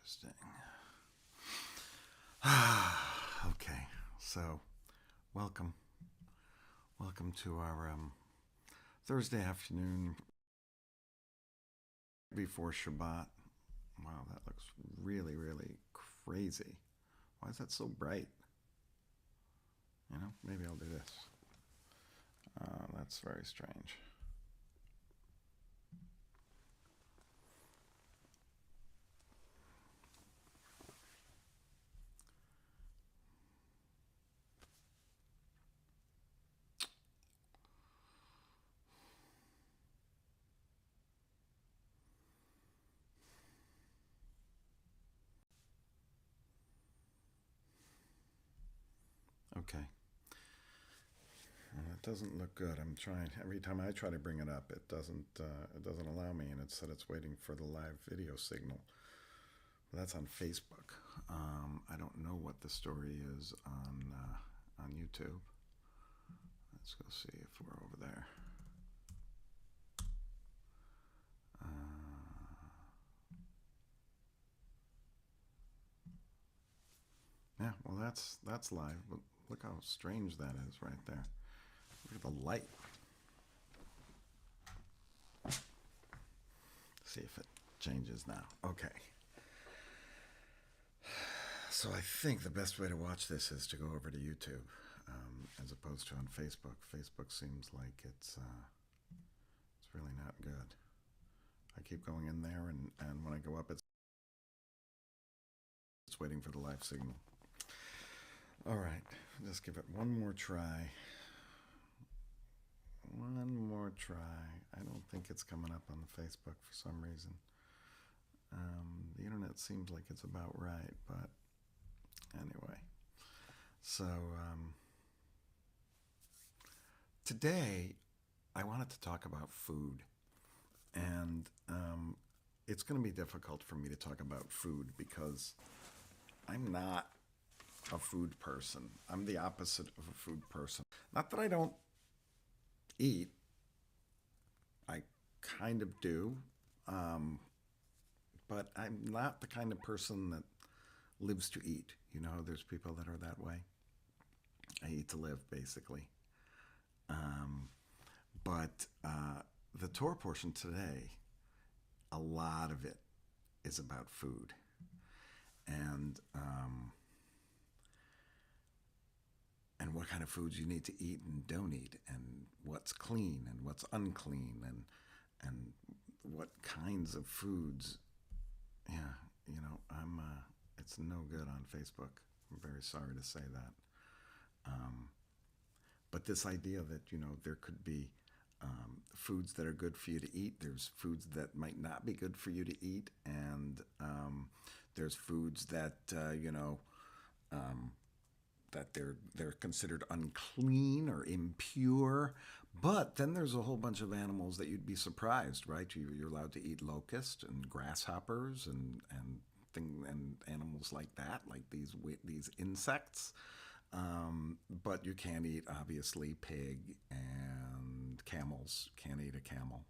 Interesting. Okay, so welcome. Welcome to our Thursday afternoon before Shabbat. Wow, that looks really, really crazy. Why is that so bright? Maybe I'll do this. That's very strange. Okay. Well, it doesn't look good. I'm trying every time I try to bring it up, it doesn't allow me, and it said it's waiting for the live video signal. That's on Facebook. I don't know what the story is on YouTube. Let's go see if we're over there. Yeah, well, that's live, but look how strange that is right there. Look at the light. See if it changes now. Okay. So I think the best way to watch this is to go over to YouTube, as opposed to on Facebook. Facebook seems like it's really not good. I keep going in there, and when I go up, it's waiting for the live signal. All right, just give it one more try. One more try. I don't think it's coming up on the Facebook for some reason. The internet seems like it's about right, but anyway. So today I wanted to talk about food, and it's going to be difficult for me to talk about food because I'm not a food person. I'm the opposite of a food person. Not that I don't eat. I kind of do. But I'm not the kind of person that lives to eat. There's people that are that way. I eat to live, basically. But the Torah portion today, a lot of it is about food. And what kind of foods you need to eat and don't eat, and what's clean and what's unclean, and what kinds of foods. Yeah, it's no good on Facebook. I'm very sorry to say that. But this idea that there could be foods that are good for you to eat. There's foods that might not be good for you to eat, and there's foods that that they're considered unclean or impure. But then there's a whole bunch of animals that you'd be surprised, right? You're allowed to eat locusts and grasshoppers and animals like that, like these insects. But you can't eat, obviously, pig and camels. Can't eat a camel.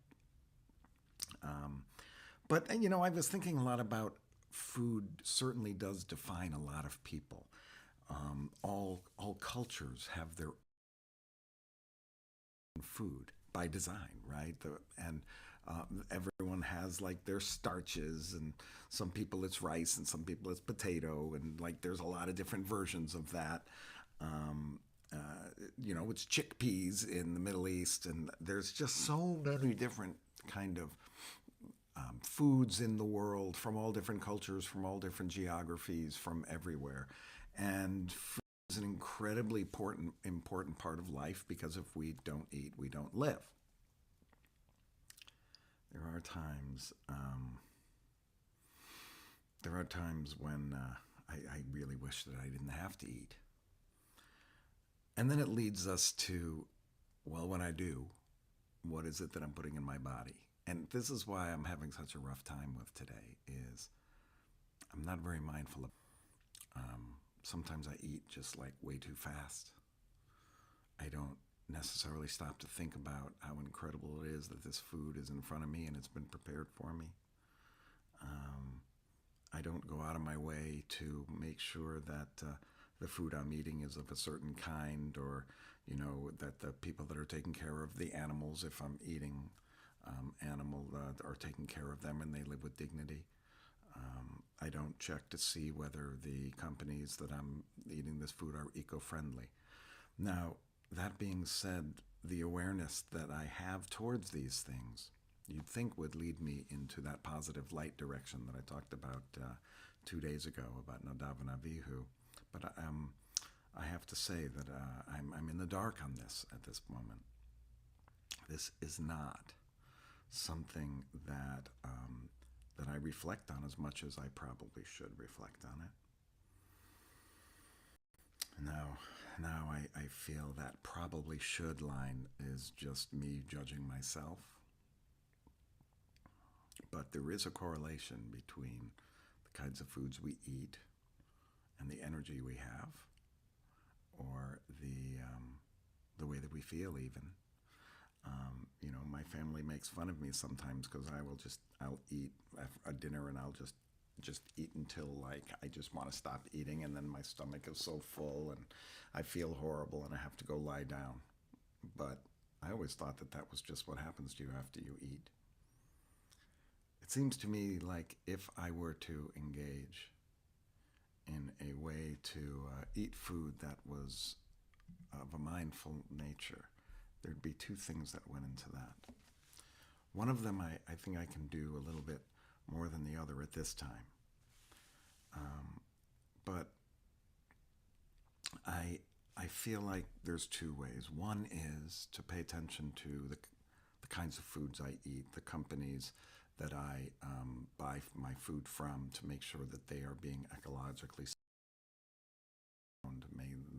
But I was thinking a lot about food. Certainly does define a lot of people. All cultures have their own food by design, right? And everyone has like their starches, and some people it's rice, and some people it's potato, and like there's a lot of different versions of that. Um, uh, it's chickpeas in the Middle East, and there's just so many different kind of foods in the world from all different cultures, from all different geographies, from everywhere. And food is an incredibly important part of life, because if we don't eat, we don't live. There are times when I really wish that I didn't have to eat. And then it leads us to, well, when I do, what is it that I'm putting in my body? And this is why I'm having such a rough time with today, is I'm not very mindful of. Sometimes I eat just like way too fast. I don't necessarily stop to think about how incredible it is that this food is in front of me and it's been prepared for me. I don't go out of my way to make sure that the food I'm eating is of a certain kind, or that the people that are taking care of the animals, if I'm eating animal, are taking care of them and they live with dignity. I don't check to see whether the companies that I'm eating this food are eco-friendly. Now, that being said, the awareness that I have towards these things, you'd think would lead me into that positive light direction that I talked about 2 days ago about Nadav and Avihu. But I have to say that I'm in the dark on this at this moment. This is not something that I reflect on as much as I probably should reflect on it. Now I feel that probably should line is just me judging myself. But there is a correlation between the kinds of foods we eat and the energy we have, or the way that we feel even. My family makes fun of me sometimes because I'll eat a dinner and I'll just eat until like I just want to stop eating, and then my stomach is so full and I feel horrible and I have to go lie down. But I always thought that was just what happens to you after you eat. It seems to me like if I were to engage in a way to eat food that was of a mindful nature, there'd be two things that went into that. One of them I think I can do a little bit more than the other at this time. But I feel like there's two ways. One is to pay attention to the kinds of foods I eat, the companies that I buy my food from, to make sure that they are being ecologically sound,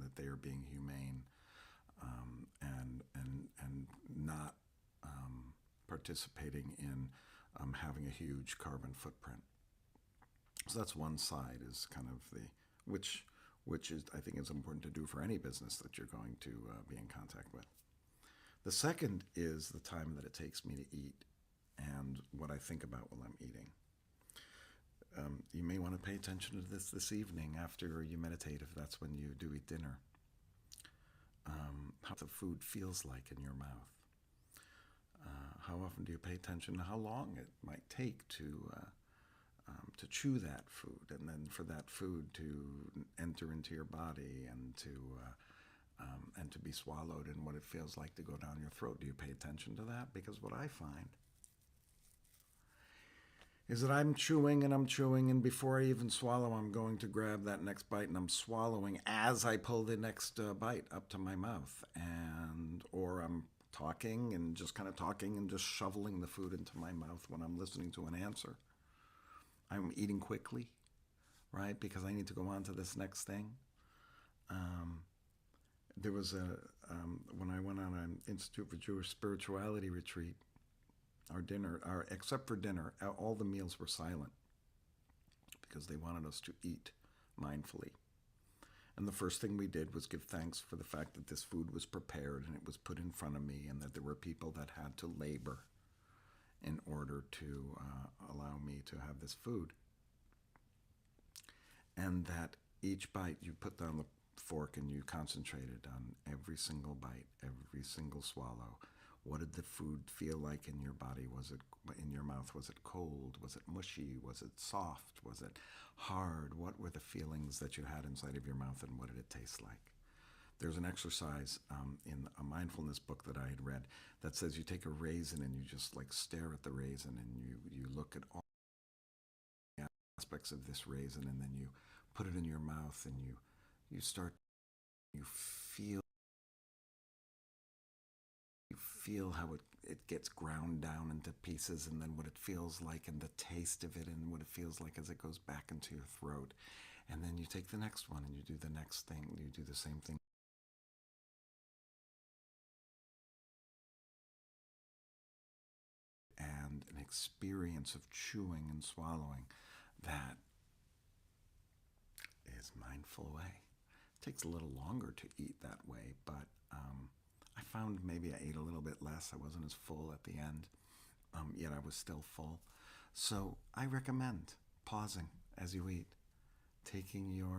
that they are being humane, and not participating in having a huge carbon footprint. So that's one side, is kind of which is, I think, is important to do for any business that you're going to be in contact with. The second is the time that it takes me to eat and what I think about while I'm eating. You may want to pay attention to this evening after you meditate, if that's when you do eat dinner. How the food feels like in your mouth. How often do you pay attention to how long it might take to chew that food, and then for that food to enter into your body and to be swallowed, and what it feels like to go down your throat? Do you pay attention to that? Because what I find is that I'm chewing, and before I even swallow, I'm going to grab that next bite, and I'm swallowing as I pull the next bite up to my mouth, or I'm talking and just kind of talking and just shoveling the food into my mouth when I'm listening to an answer. I'm eating quickly, right? Because I need to go on to this next thing. There was when I went on an Institute for Jewish Spirituality retreat, except for dinner, all the meals were silent because they wanted us to eat mindfully. And the first thing we did was give thanks for the fact that this food was prepared and it was put in front of me, and that there were people that had to labor in order to allow me to have this food. And that each bite you put down the fork and you concentrated on every single bite, every single swallow. What did the food feel like in your body? Was it in your mouth? Was it cold? Was it mushy? Was it soft? Was it hard? What were the feelings that you had inside of your mouth, and what did it taste like? There's an exercise in a mindfulness book that I had read that says you take a raisin and you just like stare at the raisin, and you look at all aspects of this raisin, and then you put it in your mouth, and you feel how it gets ground down into pieces, and then what it feels like, and the taste of it, and what it feels like as it goes back into your throat. And then you take the next one and you do the next thing, you do the same thing. And an experience of chewing and swallowing that is mindful way. It takes a little longer to eat that way, but I found maybe I ate a little bit less. I wasn't as full at the end, yet I was still full. So I recommend pausing as you eat, taking your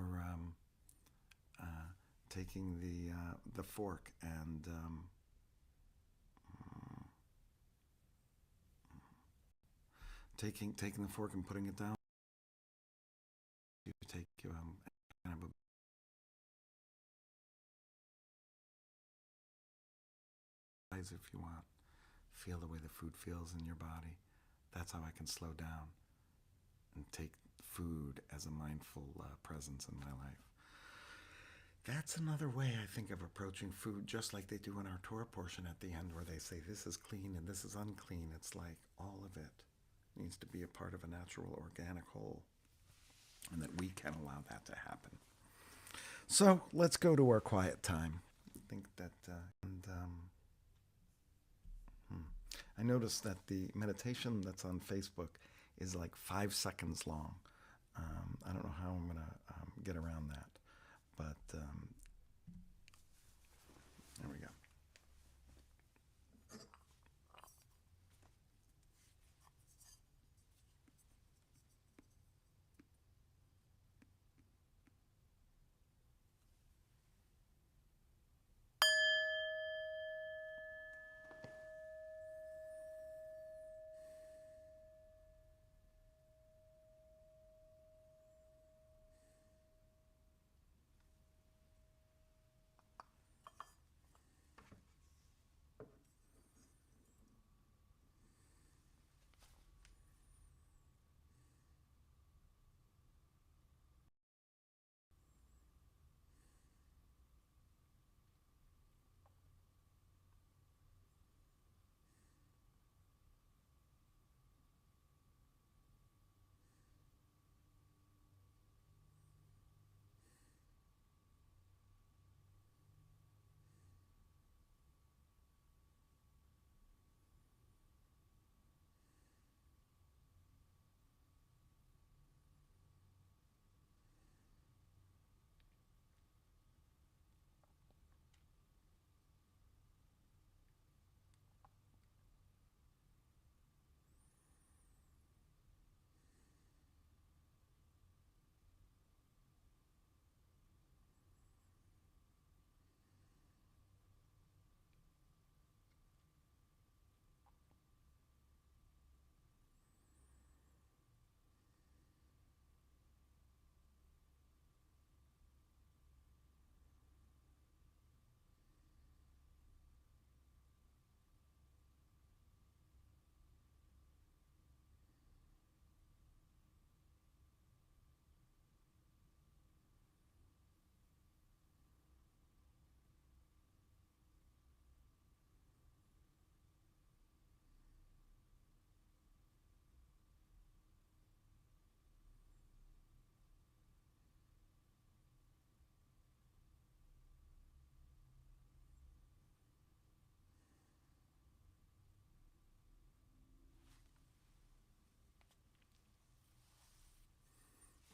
taking the fork and taking the fork and putting it down. You take kind of a size if you want. Feel the way the food feels in your body. That's how I can slow down and take food as a mindful presence in my life. That's another way I think of approaching food, just like they do in our Torah portion at the end, where they say this is clean and this is unclean. It's like all of it needs to be a part of a natural, organic whole, and that we can allow that to happen. So let's go to our quiet time. I think that, I noticed that the meditation that's on Facebook is like 5 seconds long. I don't know how I'm going to get around that, but there we go.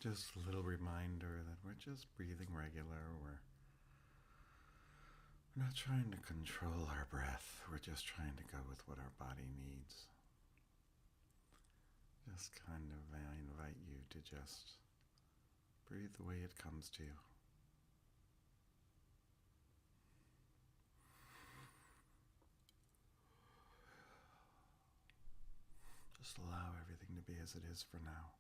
Just a little reminder that we're just breathing regular. We're not trying to control our breath. We're just trying to go with what our body needs. Just kind of, I invite you to just breathe the way it comes to you. Just allow everything to be as it is for now.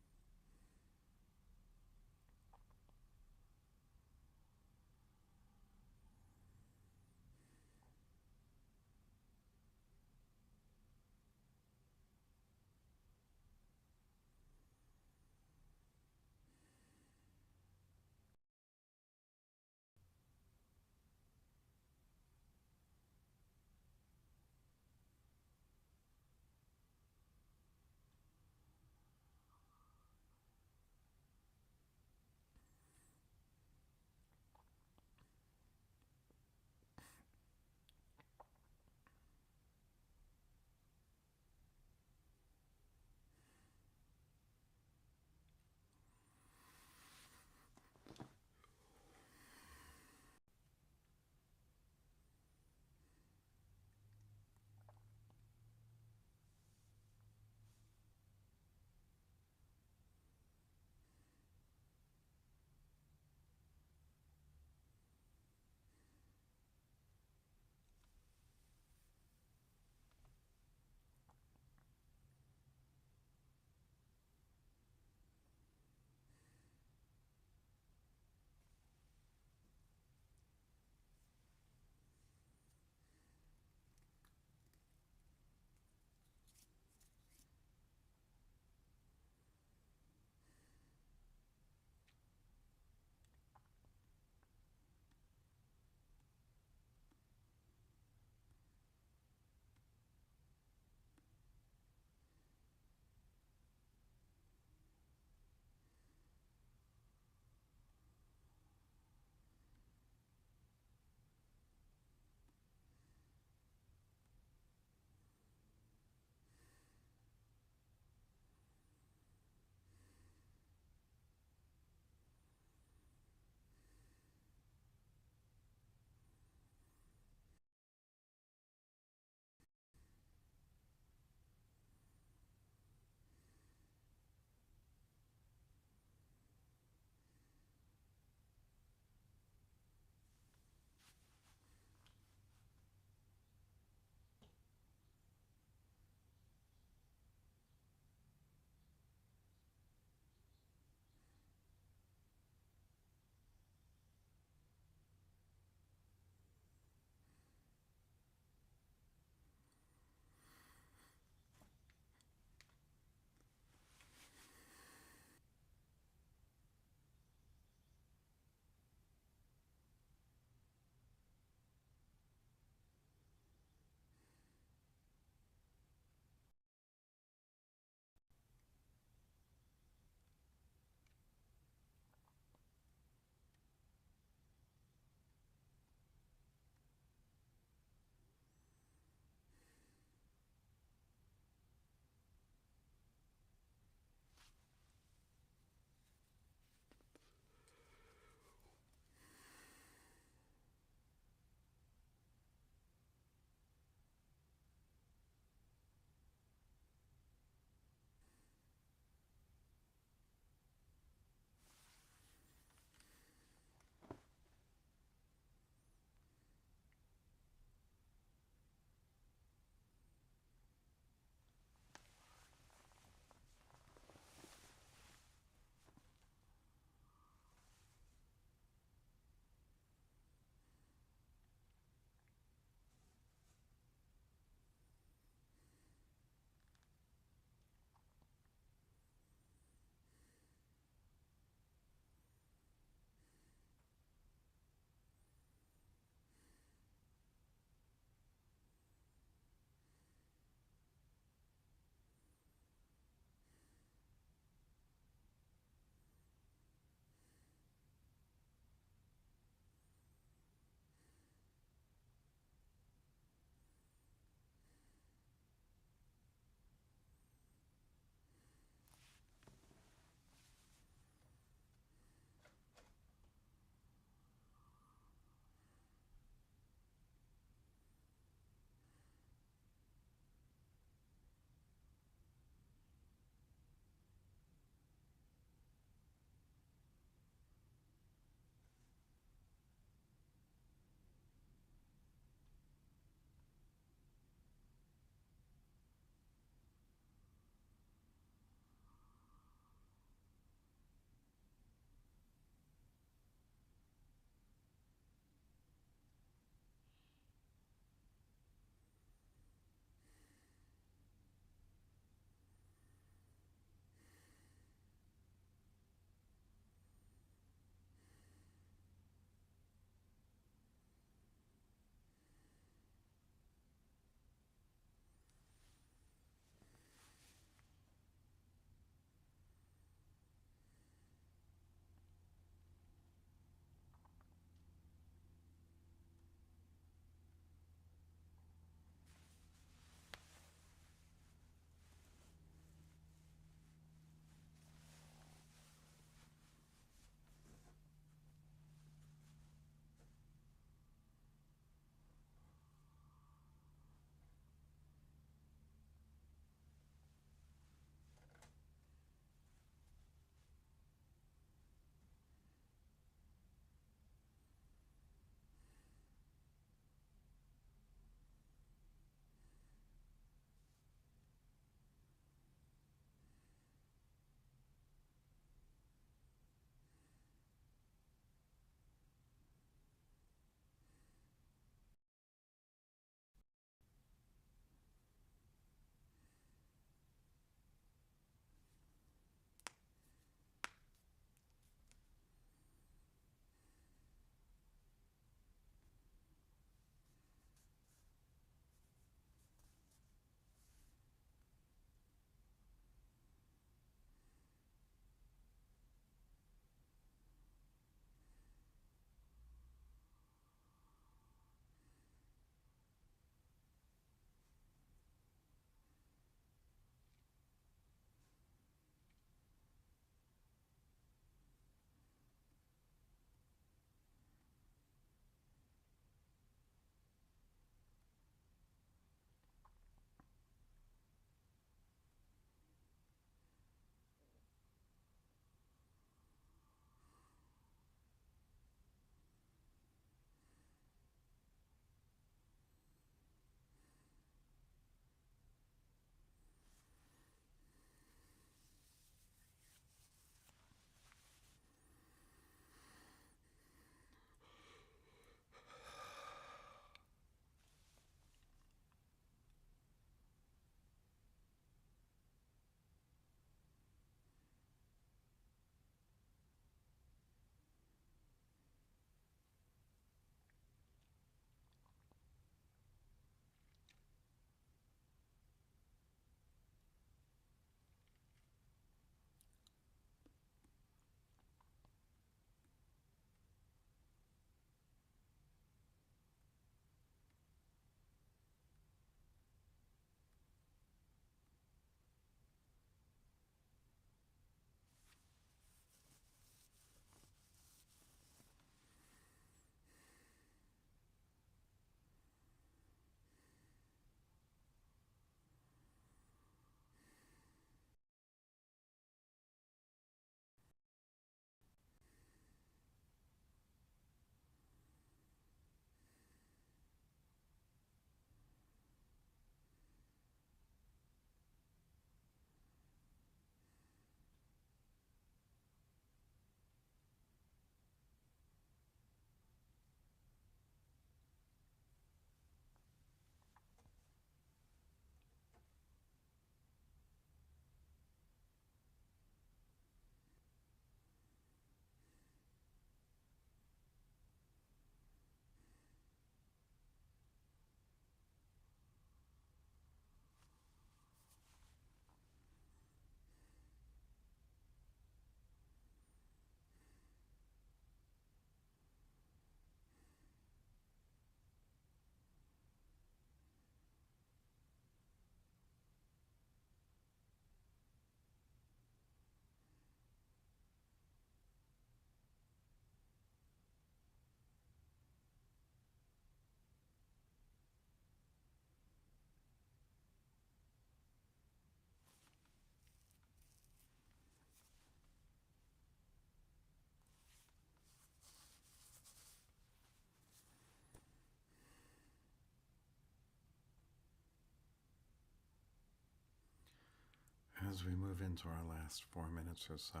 As we move into our last 4 minutes or so,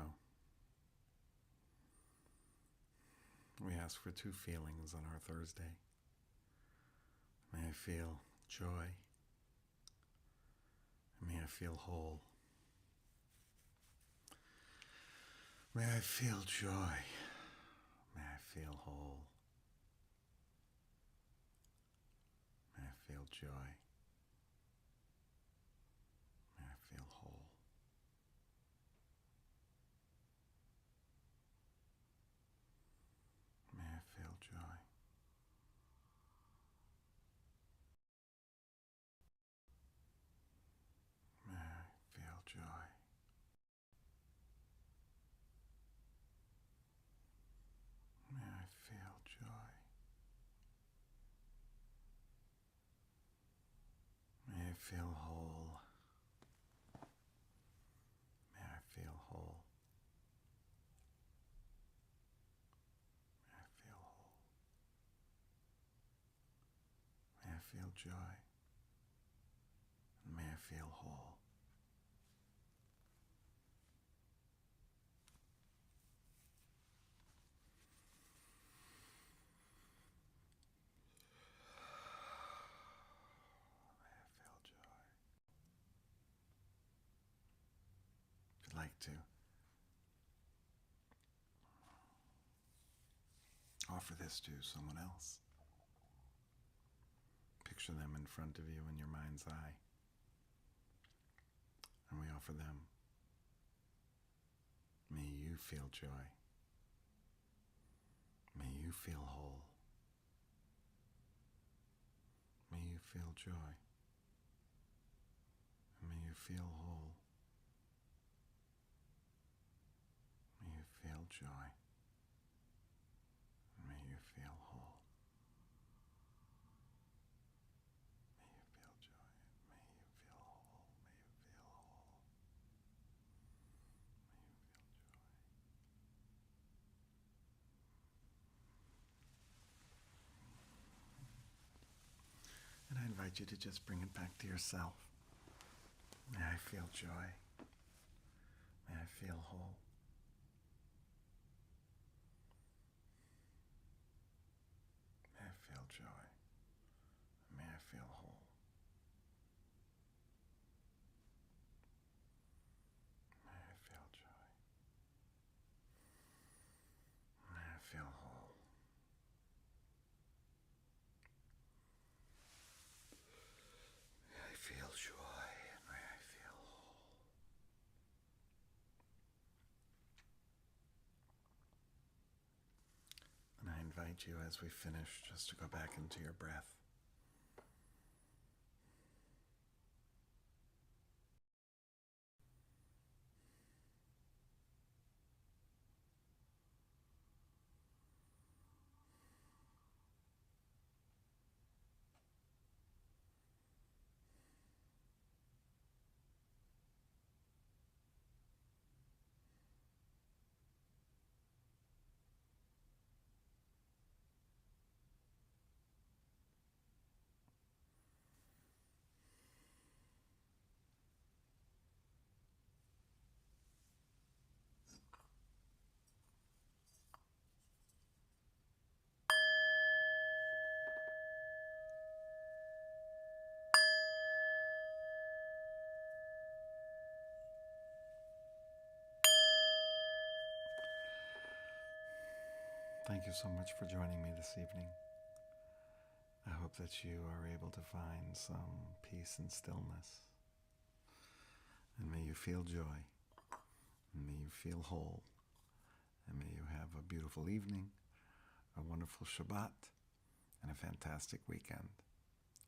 we ask for two feelings on our Thursday. May I feel joy, and may I feel whole. May I feel joy, may I feel whole. May I feel joy, may I feel whole. May I feel joy. May I feel joy. May I feel joy. May I feel whole. May I feel whole. May I feel whole. May I feel joy. And may I feel whole. May I feel joy. If you'd like to offer this to someone else, picture them in front of you in your mind's eye, and we offer them. May you feel joy. May you feel whole. May you feel joy. And may you feel whole. May you feel joy. And may you feel whole. May you feel joy. May you feel whole. May you feel whole. May you feel joy. And I invite you to just bring it back to yourself. May I feel joy. May I feel whole. May I feel joy. May I feel whole. May I feel joy. May I feel whole. May I feel joy, and may I feel whole. And I invite you, as we finish, just to go back into your breath. Thank you so much for joining me this evening. I hope that you are able to find some peace and stillness. And may you feel joy. And may you feel whole. And may you have a beautiful evening, a wonderful Shabbat, and a fantastic weekend.